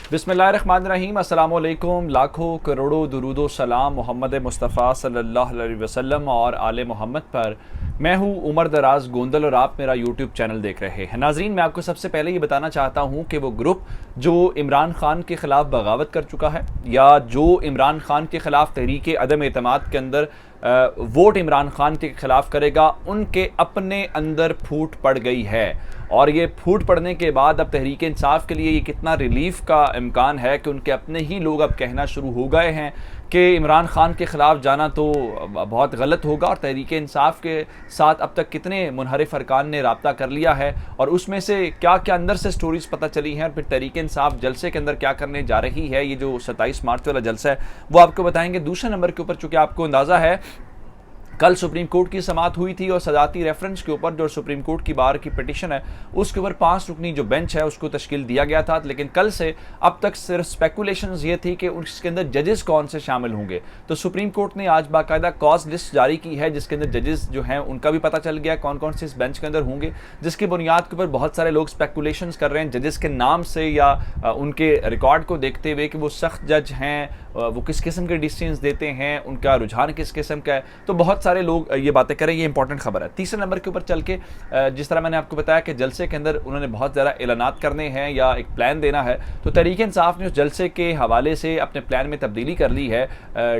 बिस्मिल्लाहिर्रहमानिर्रहीम, अस्सलामुअलैकुम। लाखों करोड़ों दुरूदो सलाम मोहम्मद मुस्तफ़ा सल्लल्लाहु अलैहि वसल्लम और आले मोहम्मद पर। मैं हूँ उमर दराज गोंदल और आप मेरा यूट्यूब चैनल देख रहे हैं। नाजरीन, मैं आपको सबसे पहले ये बताना चाहता हूँ कि वो ग्रुप जो इमरान खान के ख़िलाफ़ बगावत कर चुका है या जो इमरान खान के ख़िलाफ़ तहरीक अदम एतमाद के अंदर वोट इमरान खान के ख़िलाफ़ करेगा, उनके अपने अंदर फूट पड़ गई है। और ये फूट पड़ने के बाद अब तहरीक इंसाफ के लिए ये कितना रिलीफ का इम्कान है कि उनके अपने ही लोग अब कहना शुरू हो गए हैं कि इमरान खान के ख़िलाफ़ जाना तो बहुत गलत होगा। और तहरीक इंसाफ के साथ अब तक कितने मुनहरिफ अरकान ने रब्ता कर लिया है और उसमें से क्या क्या अंदर से स्टोरीज़ पता चली हैं और फिर तहरीक इंसाफ जलसे के अंदर क्या करने जा रही है। ये जो 27 मार्च वाला जलसा है वो आपको बताएंगे। दूसरे नंबर के ऊपर चूँकि आपको अंदाज़ा है कल सुप्रीम कोर्ट की समाअत हुई थी और सदाती रेफरेंस के ऊपर जो सुप्रीम कोर्ट की बार की पिटीशन है उसके ऊपर 5 रुकनी जो बेंच है उसको तश्कील दिया गया था। लेकिन कल से अब तक सिर्फ स्पेकुलेशंस ये थी कि उसके अंदर जजेस कौन से शामिल होंगे। तो सुप्रीम कोर्ट ने आज बाकायदा कॉज लिस्ट जारी की है जिसके अंदर जजेस जो हैं उनका भी पता चल गया कौन कौन से इस बेंच के अंदर होंगे, जिसकी बुनियाद के ऊपर बहुत सारे लोग स्पेकुलेशंस कर रहे हैं जजेस के नाम से या उनके रिकॉर्ड को देखते हुए कि वो सख्त जज हैं, वो किस किस्म के डिसीजंस देते हैं, उनका रुझान किस किस्म का है। तो बहुत सारे लोग ये बातें करें, ये इंपॉर्टेंट खबर है। तीसरे नंबर के ऊपर चल के जिस तरह मैंने आपको बताया कि जलसे के अंदर उन्होंने बहुत ज़्यादा ऐलानात करने हैं या एक प्लान देना है, तो तहरीक इंसाफ ने उस जलसे के हवाले से अपने प्लान में तब्दीली कर ली है।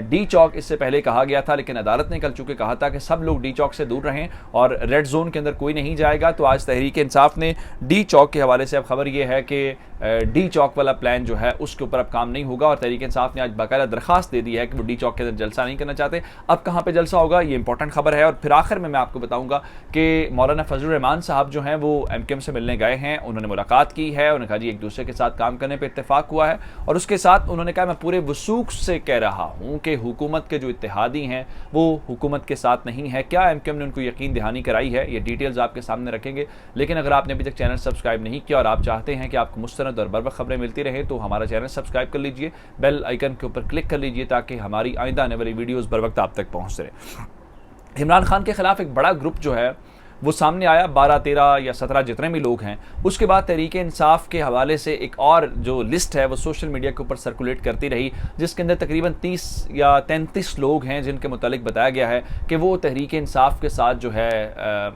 डी चौक इससे पहले कहा गया था लेकिन अदालत ने कल चूँकि कहा था कि सब लोग डी चौक से दूर रहें और रेड जोन के अंदर कोई नहीं जाएगा, तो आज तहरीक इंसाफ ने डी चौक के हवाले से अब खबर यह है कि डी चौक वाला प्लान जो है उसके ऊपर अब काम नहीं होगा। और तहरीक इंसाफ ने आज बाकायदा दरखास्त दे दी है कि वो डी चौक के अंदर जलसा नहीं करना चाहते। अब कहाँ पे जलसा होगा ये इंपॉर्टेंट खबर है। और फिर आखिर में मैं आपको बताऊंगा कि मौलाना फजलुर रहमान साहब जो हैं वो एमकेएम से मिलने गए हैं, उन्होंने मुलाकात की है, उन्होंने कहा जी एक दूसरे के साथ काम करने पर इत्तेफाक हुआ है और उसके साथ उन्होंने कहा मैं पूरे वसूख से कह रहा हूँ कि हुकूमत के जो इत्तेहादी हैं वो हुकूमत के साथ नहीं है। क्या एमकेएम ने उनको यकीन दहानी कराई है, ये डिटेल्स आपके सामने रखेंगे। लेकिन अगर आपने अभी तक चैनल सब्सक्राइब नहीं किया और आप चाहते हैं कि आपको मुस्तनद और बरवक्त खबरें मिलती रहे तो हमारा चैनल सब्सक्राइब कर लीजिए, बेल आइकन के ऊपर क्लिक कर लीजिए ताकि हमारी आइंदा आने वाली वीडियोस बर वक्त आप तक पहुंच रहे। इमरान खान के खिलाफ एक बड़ा ग्रुप जो है वो सामने आया, 12, 13 या 17 जितने भी लोग हैं। उसके बाद तहरीक इंसाफ के हवाले से एक और जो लिस्ट है वो सोशल मीडिया के ऊपर सर्कुलेट करती रही जिसके अंदर तकरीबन 30 या 33 लोग हैं जिनके मुतालिक बताया गया है कि वो तहरीक इंसाफ के साथ जो है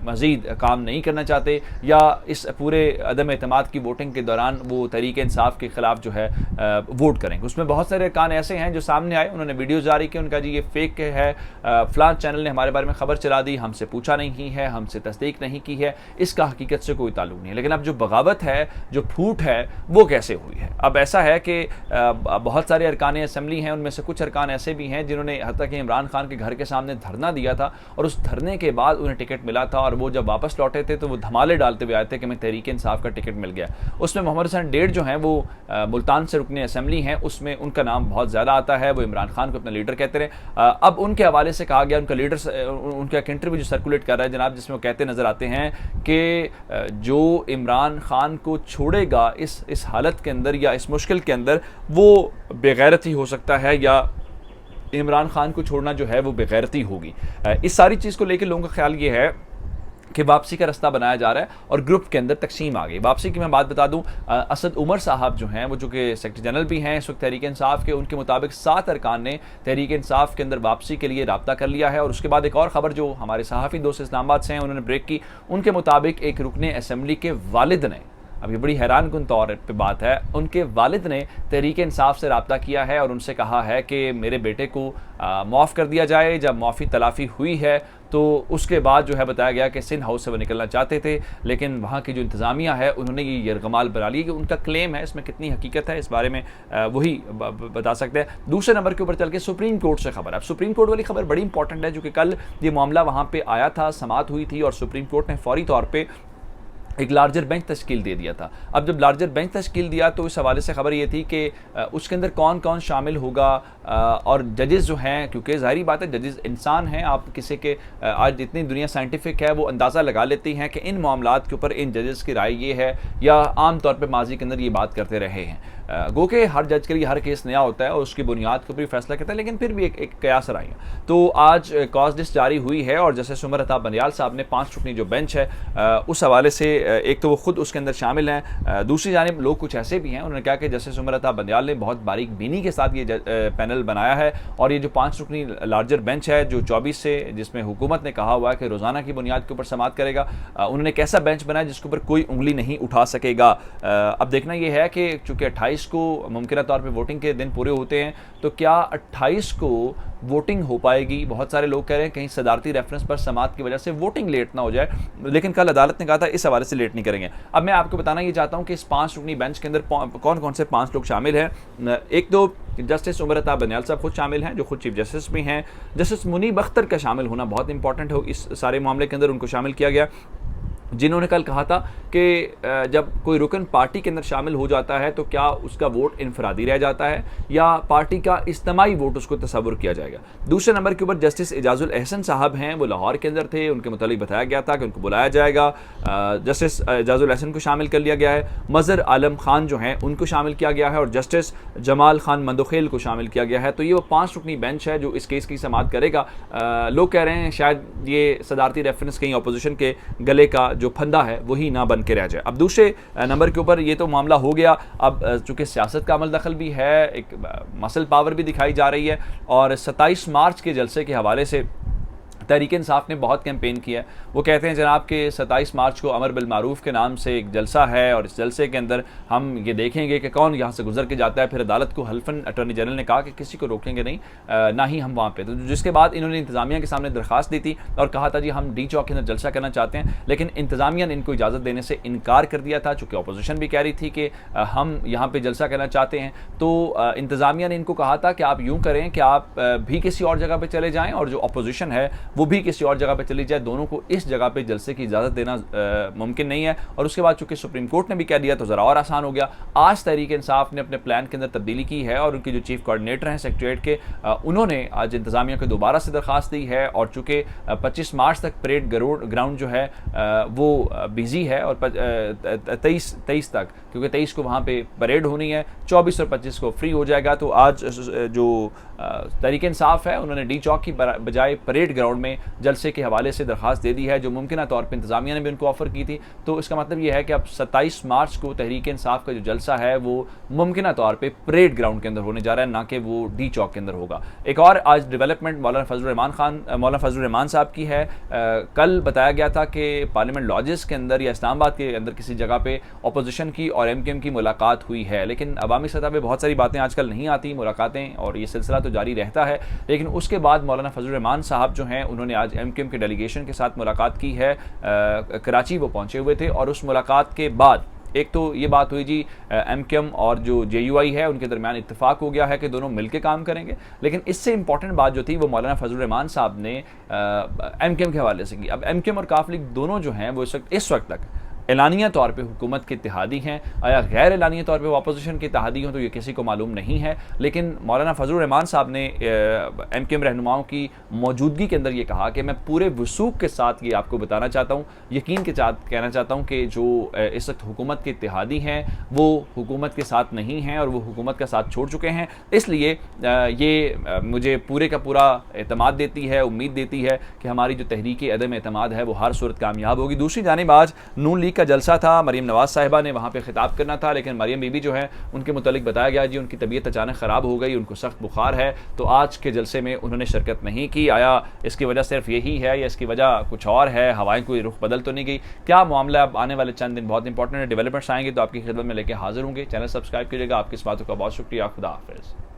मज़ीद काम नहीं करना चाहते या इस पूरे अदम एतमाद की वोटिंग के दौरान वो तहरीक इंसाफ के ख़िलाफ़ जो है वोट करेंगे। उसमें बहुत सारे अरकान ऐसे हैं जो सामने आए, उन्होंने वीडियो जारी की, उनका जी ये फेक है, फ़लाँ चैनल ने हमारे बारे में खबर चला दी, हमसे पूछा नहीं है, हमसे तस्दीक नहीं की है, इसका हकीकत से कोई ताल्लुक नहीं है। लेकिन अब जो बगावत है, जो फूट है, वो कैसे हुई है? अब ऐसा है कि बहुत सारे अरकान असम्बली हैं, उनमें से कुछ अरकान ऐसे भी हैं जिन्होंने हत्ता कि इमरान खान के घर के सामने धरना दिया था और उस धरने के बाद उन्हें टिकट मिला था और वो जब वापस लौटे थे तो वो धमाले डालते हुए आए थे कि मैं तहरीक इंसाफ का टिकट मिल गया। उसमें मोहम्मद हसन डेढ़ जो हैं वो मुल्तान से रुकने असम्बली हैं, उसमें उनका नाम बहुत ज़्यादा आता है, वो इमरान खान को अपना लीडर कहते रहे। अब उनके हवाले से कहा गया, उनका लीडर उनका एक इंटरव्यू जो सर्कुलेट कर रहा है जनाब, जिसमें वो कहते नज़र आते हैं कि जो इमरान खान को छोड़ेगा इस हालत के अंदर या इस मुश्किल के अंदर वो बेगैरती हो सकता है या इमरान खान को छोड़ना जो है वो बेगैरती होगी। इस सारी चीज़ को लेकर लोगों का ख्याल ये है कि वापसी का रास्ता बनाया जा रहा है और ग्रुप के अंदर तकसीम आ गई। वापसी की मैं बात बता दूं, असद उमर साहब जो हैं वो जो कि सेक्रेटरी जनरल भी हैं इस वक्त तहरीक इंसाफ के, उनके मुताबिक 7 अरकान ने तहरीक इंसाफ के अंदर वापसी के लिए रब्ता कर लिया है। और उसके बाद एक और ख़बर जो हमारे सहाफ़ी दोस्त इस्लामाबाद से हैं उन्होंने ब्रेक की, उनके मुताबिक एक रुकने असम्बली के वालिद ने, अब ये बड़ी हैरानकुन तौर पे बात है, उनके वालिद ने तहरीक इंसाफ से रब्ता किया है और उनसे कहा है कि मेरे बेटे को माफ़ कर दिया जाए। जब माफ़ी तलाफ़ी हुई है तो उसके बाद जो है बताया गया कि सिंध हाउस से वो निकलना चाहते थे लेकिन वहाँ की जो इंतज़ामिया है उन्होंने ये यरगमाल बना लिया कि उनका क्लेम है, इसमें कितनी हकीकत है इस बारे में वही बता सकते हैं। दूसरे नंबर के ऊपर चल के सुप्रीम कोर्ट से खबर। अब सुप्रीम कोर्ट वाली खबर बड़ी इंपॉर्टेंट है जो कि कल ये मामला वहाँ पर आया था, समाअत हुई थी और सुप्रीम कोर्ट ने फौरी तौर पर एक लार्जर बेंच तश्कील दे दिया था। अब जब लार्जर बेंच तश्कील दिया तो इस हवाले से ख़बर ये थी कि उसके अंदर कौन कौन शामिल होगा और जजेस जो हैं, क्योंकि ज़ाहिरी बात है जजेस इंसान हैं, आप किसी के आज इतनी दुनिया साइंटिफिक है वो अंदाज़ा लगा लेती हैं कि इन मामलात के ऊपर इन जजेस की राय ये है या आम तौर पर माजी के अंदर ये बात करते रहे हैं। गो के हर जज के लिए हर केस नया होता है और उसकी बुनियाद के ऊपर फैसला करता है, लेकिन फिर भी एक कयास रही है। तो आज कॉज लिस्ट जारी हुई है और जस्टिस उमर अता बंदियाल साहब ने 5 रुकनी जो बेंच है उस हवाले से एक तो वो खुद उसके अंदर शामिल हैं, दूसरी जानिब लोग कुछ ऐसे भी हैं, उन्होंने कहा कि जस्टिस उमर अता बंदियाल ने बहुत बारीक बीनी के साथ ये पैनल बनाया है और ये जो 5 रुकनी लार्जर बेंच है जो 24 से, जिसमें हुकूमत ने कहा हुआ है कि रोज़ाना की बुनियाद के ऊपर समाअत करेगा, उन्होंने कैसा बेंच बनाया जिसके ऊपर कोई उंगली नहीं उठा सकेगा। अब देखना यह है कि चूंकि 28 को मुमकिन तौर पर वोटिंग के दिन पूरे होते हैं, तो क्या 28 को वोटिंग हो पाएगी। बहुत सारे लोग कह रहे हैं कहीं सदारती रेफरेंस पर समाअत की वजह से वोटिंग लेट ना हो जाए, लेकिन कल अदालत ने कहा था इस हवाले से लेट नहीं करेंगे। अब मैं आपको बताना ये चाहता हूं कि इस 5 रुकनी बेंच के अंदर कौन कौन से 5 लोग शामिल हैं। एक तो जस्टिस उमर अता बंदियाल साहब खुद शामिल हैं जो खुद चीफ जस्टिस भी हैं। जस्टिस मुनीब अख्तर का शामिल होना बहुत इंपॉर्टेंट है इस सारे मामले के अंदर, उनको शामिल किया गया, जिन्होंने कल कहा था कि जब कोई रुकन पार्टी के अंदर शामिल हो जाता है तो क्या उसका वोट इनफरादी रह जाता है या पार्टी का इज्तिमाई वोट उसको तस्वुर किया जाएगा। दूसरे नंबर के ऊपर जस्टिस एजाजुल एहसन साहब हैं, वो लाहौर के अंदर थे, उनके मुतालिक बताया गया था कि उनको बुलाया जाएगा। जस्टिस एजाजुल एहसन को शामिल कर लिया गया है। मज़हर आलम खान जो हैं उनको शामिल किया गया है और जस्टिस जमाल खान मंदोखेल को शामिल किया गया है। तो ये वो 5 रुकनी बेंच है जो इस केस की समाअत करेगा। लोग कह रहे हैं शायद ये सदारती रेफरेंस कहीं अपोजिशन के गले का जो फंदा है वही ना बन के रह जाए। अब दूसरे नंबर के ऊपर ये तो मामला हो गया। अब चूंकि सियासत का अमल दखल भी है, एक मसल पावर भी दिखाई जा रही है और 27 मार्च के जलसे के हवाले से तहरीक इंसाफ ने बहुत कैंपेन किया है। वो कहते हैं जनाब कि 27 मार्च को अमर बिल मारूफ के नाम से एक जलसा है और इस जलसे के अंदर हम ये देखेंगे कि कौन यहाँ से गुजर के जाता है। फिर अदालत को हल्फन अटॉर्नी जनरल ने कहा कि किसी को रोकेंगे नहीं, ना ही हम वहाँ पे। तो जिसके बाद इन्होंने इंतजामिया के सामने दरख्वास्त दी थी और कहा था जी हम डी चौक के अंदर जलसा करना चाहते हैं, लेकिन इंतजामिया ने इनको इजाज़त देने से इनकार कर दिया था। चूँकि अपोजिशन भी कह रही थी कि हम यहाँ पर जलसा करना चाहते हैं, तो इंतजामिया ने इनको कहा था कि आप यूँ करें कि आप भी किसी और जगह पर चले जाएँ और जो अपोजिशन है वो भी किसी और जगह पे चली जाए, दोनों को इस जगह पे जलसे की इजाज़त देना मुमकिन नहीं है। और उसके बाद चूंकि सुप्रीम कोर्ट ने भी कह दिया तो ज़रा और आसान हो गया। आज तहरीक इंसाफ ने अपने प्लान के अंदर तब्दीली की है और उनके जो चीफ कोऑर्डिनेटर हैं सेक्रेटरीट के, उन्होंने आज इंतजामिया को दोबारा से दरख्वास्त दी है और चूँकि 25 मार्च तक परेड ग्राउंड जो है वो बिजी है और 23 तक, क्योंकि 23 को वहाँ पे परेड होनी है, 24 और 25 को फ्री हो जाएगा। तो आज जो तहरीक इंसाफ है उन्होंने डी चौक की बजाय परेड ग्राउंड में जलसे के हवाले से दरख्वास्त दे दी है, जो मुमकिन तौर पर इंतजामिया ने भी उनको ऑफर की थी। तो इसका मतलब यह है कि अब 27 मार्च को तहरीक इंसाफ का जो जलसा है वो मुमकिन तौर पर परेड ग्राउंड के अंदर होने जा रहा है, ना कि वो डी चौक के अंदर होगा। एक और आज डेवलपमेंट मौलाना फजल रहमान साहब की है। कल बताया गया था कि पार्लियामेंट लॉजेस के अंदर या इस्लामाबाद के अंदर किसी जगह पे अपोजिशन की और MKM की मुलाकात हुई है, लेकिन अवामी सतह पे बहुत सारी बातें आजकल नहीं आती, मुलाकातें, और ये सिलसिला तो जारी रहता है। लेकिन उसके बाद मौलाना फजल रहमान साहब जो हैं उन्होंने आज MKM के डेलीगेशन के साथ मुलाकात की है। कराची वो पहुंचे हुए थे और उस मुलाकात के बाद एक तो ये बात हुई जी MKM और जो JUI है उनके दरमियान इत्तेफाक हो गया है कि दोनों मिलकर काम करेंगे। लेकिन इससे इंपॉर्टेंट बात जो थी वो मौलाना फजल रहमान साहब ने MKM के हवाले से की। अब MKM और काफ लीग दोनों जो हैं वो इस वक्त तक एलानिया तौर पे हुकूमत के इत्तेहादी हैं, या गैर एलानिया तौर पे वो अपोजिशन के इत्तेहादी हों तो ये किसी को मालूम नहीं है। लेकिन मौलाना फजल रहमान साहब ने MKM रहनुमाओं की मौजूदगी के अंदर ये कहा कि मैं पूरे वसूख के साथ ये आपको बताना चाहता हूँ, यकीन के साथ कहना चाहता हूँ कि जो इस वक्त हुकूमत के इत्तेहादी हैं वो हुकूमत के साथ नहीं हैं और वो हुकूमत का साथ छोड़ चुके हैं। इसलिए ये मुझे पूरे का पूरा एतमाद देती है, उम्मीद देती है कि हमारी जो तहरीक अदम एतमाद है वो हर सूरत कामयाब होगी। दूसरी जानिब आज नून लीग का जलसा था, मरियम नवाज साहिबा ने वहाँ पे खिताब करना था, लेकिन मरियम बीबी जो है उनके मुतालिक बताया गया जी उनकी तबीयत अचानक ख़राब हो गई, उनको सख्त बुखार है, तो आज के जलसे में उन्होंने शिरकत नहीं की। आया इसकी वजह सिर्फ यही है या इसकी वजह कुछ और है, हवाएं कोई रुख बदल तो नहीं गई, क्या मामला? अब आने वाले चंद दिन बहुत इंपॉर्टेंट है, डेवलपमेंट्स आएंगे तो आपकी खिदमत में लेकर हाजिर होंगे। चैनल सब्सक्राइब कीजिएगा। आपकी इस बातों का बहुत शुक्रिया। खुदा हाफिज़।